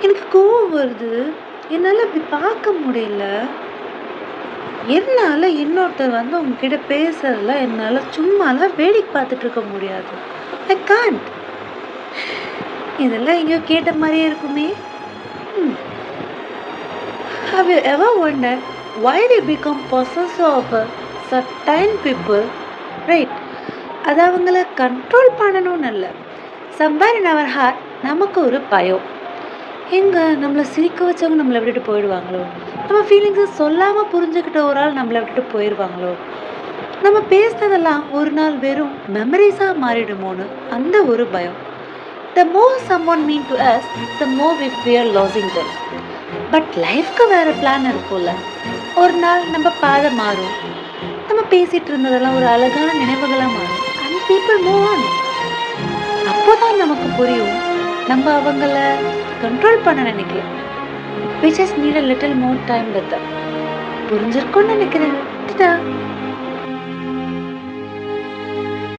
எனக்கு கோவம் வருது. என்னால அப்படி பார்க்க முடியல. என்னால இன்னொருத்தர் வந்து உங்ககிட்ட பேசுறதுல என்னால சும்மாலாம் வேடிக்கை பார்த்துட்டு இருக்க முடியாது. I can't. இதெல்லாம் எங்கேயோ கேட்ட மாரியே இருக்குமே! ம். Have you ever wondered why we become possessive of a certain people? Right. அது அவங்கள கண்ட்ரோல் பண்ணணும்னு இல்ல. Somewhere in our heart நமக்கு ஒரு பயம். எங்க நம்மள சிரிக்க வச்சவங்க நம்மள விட்டுட்டு போயிடுவாங்களோ? நம்ம ஃபீலிங்ஸ சொல்லாம புரிஞ்சுக்கிட்ட ஒரு ஆள் நம்மள விட்டுட்டு போயிருவாங்களோ? நம்ம பேசினதெல்லாம் ஒரு நாள் வெறும் மெமரீஸா மாறிடுமோன்னு அந்த ஒரு பயம். The more someone mean to us, the more we fear losing them. But லைஃப்க்கு வேற பிளான் இருக்கும்ல. ஒரு நாள் நம்ம பாதை மாறும். நம்ம பேசிட்டு இருந்ததெல்லாம் ஒரு அழகான நினைவுகளா மாறும். And people move on. அப்போதான் நமக்கு புரியும் நம்ம அவங்கள கண்ட்ரோல் பண்ண நினைக்கல. We just need a little more time with them. புரிஞ்சிருக்கும்னு நினைக்கிறேன்.